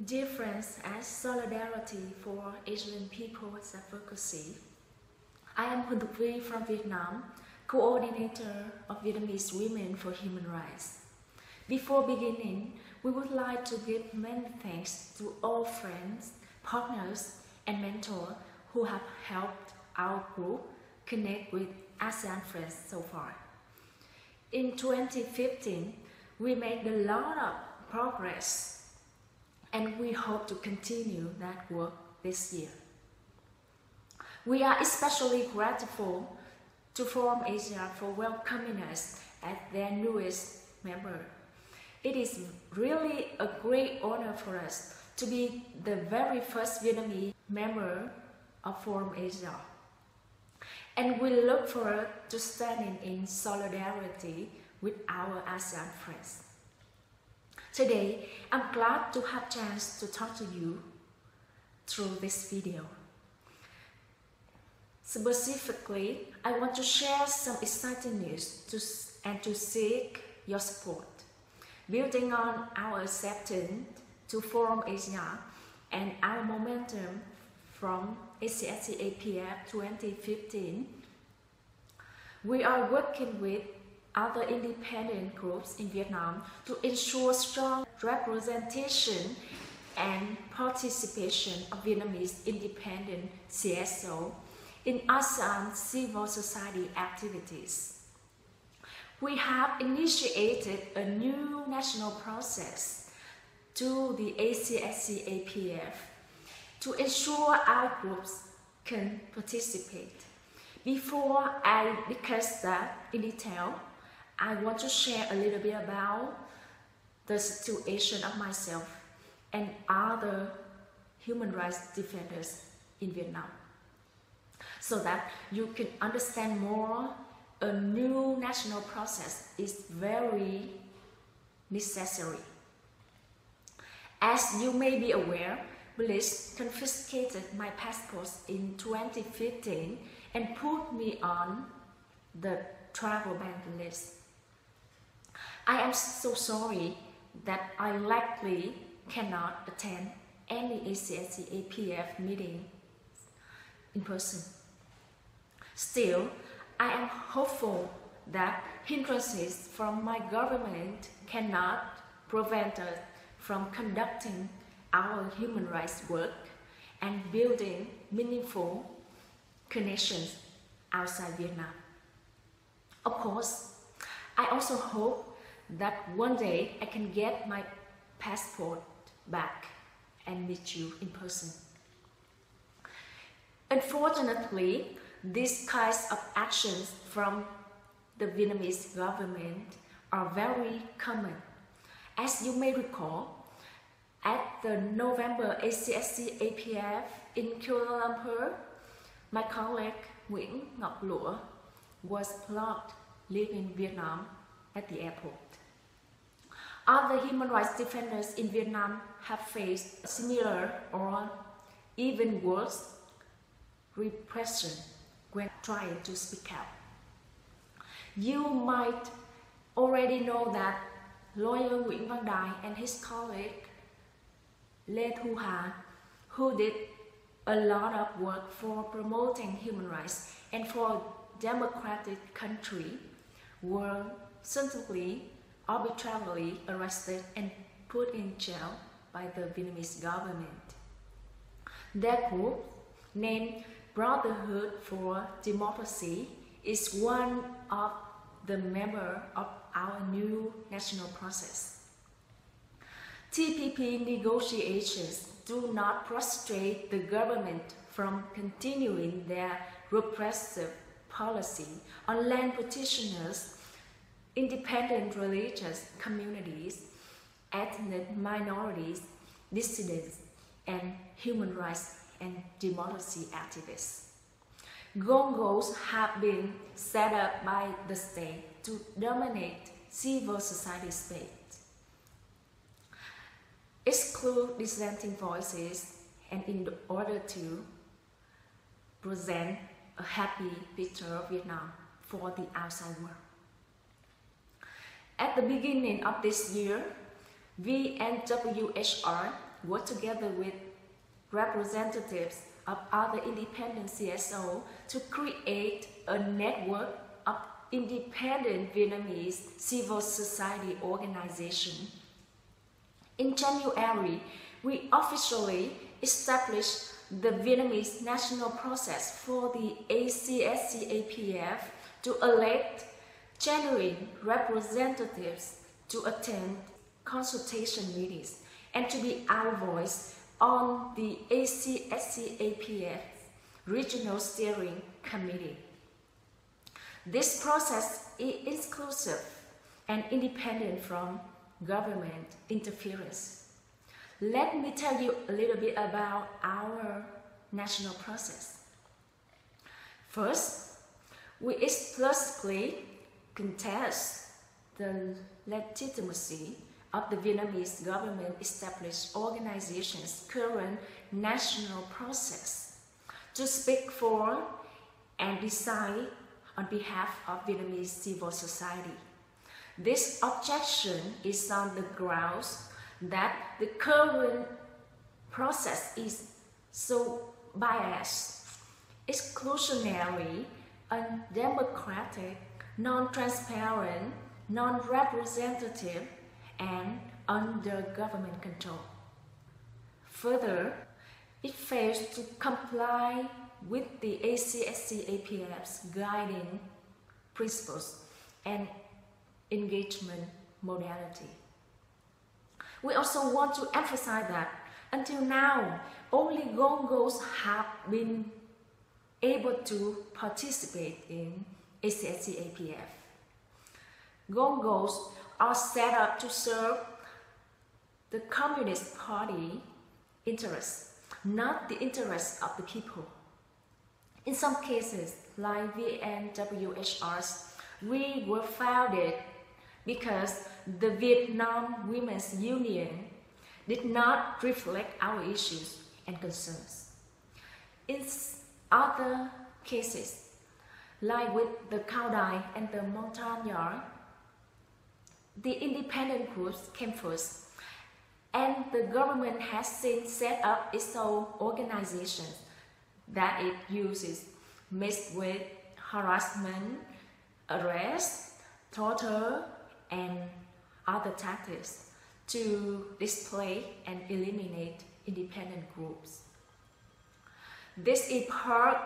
Dear friends, as solidarity for Asian people's advocacy, I am Huân Thục Vi from Vietnam, coordinator of Vietnamese Women for Human Rights. Before beginning, we would like to give many thanks to all friends, partners, and mentors who have helped our group connect with ASEAN friends so far. In 2015, we made a lot of progress, and we hope to continue that work this year. We are especially grateful to Forum Asia for welcoming us as their newest member. It is really a great honor for us to be the very first Vietnamese member of Forum Asia. And we look forward to standing in solidarity with our ASEAN friends. Today, I'm glad to have a chance to talk to you through this video. Specifically, I want to share some exciting news and to seek your support. Building on our acceptance to Forum Asia and our momentum from SAPA 2015, we are working with other independent groups in Vietnam to ensure strong representation and participation of Vietnamese independent CSO in ASEAN civil society activities. We have initiated a new national process to the ACSC-APF to ensure our groups can participate. Before I discuss that in detail, I want to share a little bit about the situation of myself and other human rights defenders in Vietnam, so that you can understand more. A new national process is very necessary. As you may be aware, police confiscated my passport in 2015 and put me on the travel ban list. I am so sorry that I likely cannot attend any ACSC-APF meeting in person. Still, I am hopeful that hindrances from my government cannot prevent us from conducting our human rights work and building meaningful connections outside Vietnam. Of course, I also hope that one day I can get my passport back and meet you in person. Unfortunately, these kinds of actions from the Vietnamese government are very common. As you may recall, at the November ACSC-APF in Kuala Lumpur, my colleague Nguyễn Ngọc Lũa was blocked leaving Vietnam at the airport. Other human rights defenders in Vietnam have faced similar or even worse repression when trying to speak out. You might already know that lawyer Nguyễn Văn Đài and his colleague Lê Thu Hà, who did a lot of work for promoting human rights and for a democratic country, were suddenly arbitrarily arrested and put in jail by the Vietnamese government. Their group, named Brotherhood for Democracy, is one of the members of our new national process. TPP negotiations do not frustrate the government from continuing their repressive policy on land petitioners, independent religious communities, ethnic minorities, dissidents, and human rights and democracy activists. Gongos have been set up by the state to dominate civil society space, exclude dissenting voices, and in order to present a happy picture of Vietnam for the outside world. At the beginning of this year, VNWHR worked together with representatives of other independent CSO to create a network of independent Vietnamese civil society organizations. In January, we officially established the Vietnamese National Process for the ACSC-APF to elect genuine representatives to attend consultation meetings and to be our voice on the ACSC-APF Regional Steering Committee. This process is exclusive and independent from government interference. Let me tell you a little bit about our national process. First, we explicitly contest the legitimacy of the Vietnamese government-established organization's current national process to speak for and decide on behalf of Vietnamese civil society. This objection is on the grounds that the current process is so biased, exclusionary, undemocratic, non-transparent, non-representative, and under government control. Further, it fails to comply with the ACSC-APF's guiding principles and engagement modality. We also want to emphasize that until now, only Gongos have been able to participate in ACSC-APF. Gongos are set up to serve the Communist Party interests, not the interests of the people. In some cases, like VNWHRs, we were founded because the Vietnam Women's Union did not reflect our issues and concerns. In other cases, like with the Cao Dai and the Montagnard, the independent groups came first, and the government has since set up its own organizations that it uses, mixed with harassment, arrest, torture, and other tactics to display and eliminate independent groups. This is part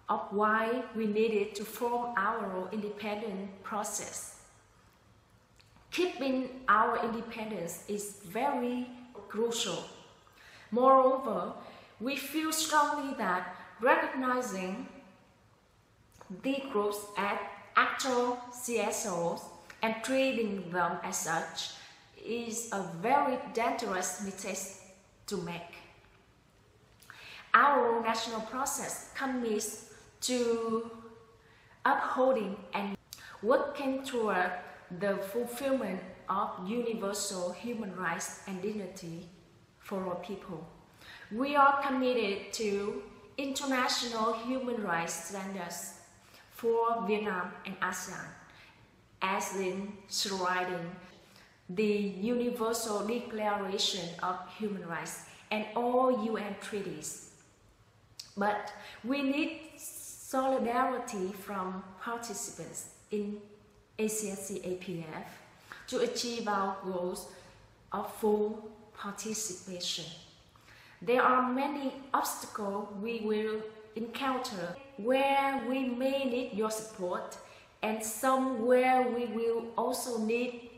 of why we needed to form our own independent process. Keeping our independence is very crucial. Moreover, we feel strongly that recognizing the groups as actual CSOs and treating them as such is a very dangerous mistake to make. Our national process commits to upholding and working toward the fulfillment of universal human rights and dignity for all people. We are committed to international human rights standards for Vietnam and ASEAN, as enshrined in the Universal Declaration of Human Rights and all UN treaties. But we need solidarity from participants in ACSC-APF to achieve our goals of full participation. There are many obstacles we will encounter where we may need your support, and some where we will also need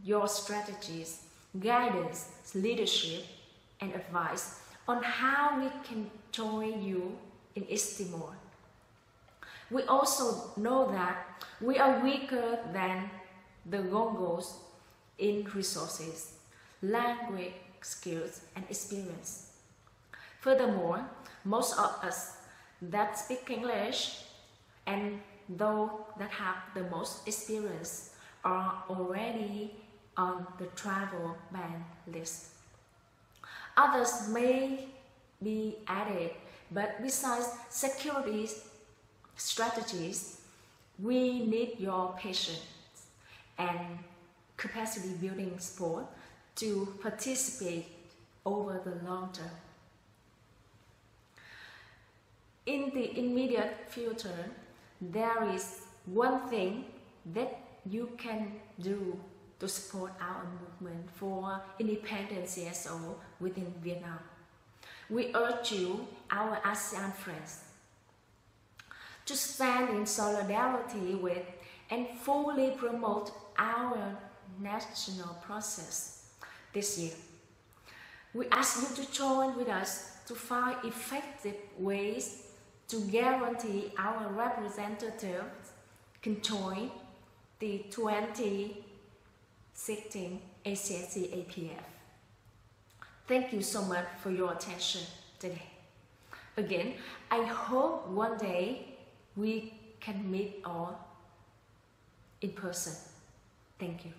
your strategies, guidance, leadership, and advice on how we can join you in East Timor. We also know that we are weaker than the Gongos in resources, language skills, and experience. Furthermore, most of us that speak English and those that have the most experience are already on the travel ban list. Others may be added, but besides security strategies, we need your patience and capacity building support to participate over the long term. In the immediate future, there is one thing that you can do to support our movement for independent CSO within Vietnam. We urge you, our ASEAN friends, to stand in solidarity with and fully promote our national process this year. We ask you to join with us to find effective ways to guarantee our representatives can join the 2016 ACSC APF. Thank you so much for your attention today. Again, I hope one day we can meet all in person. Thank you.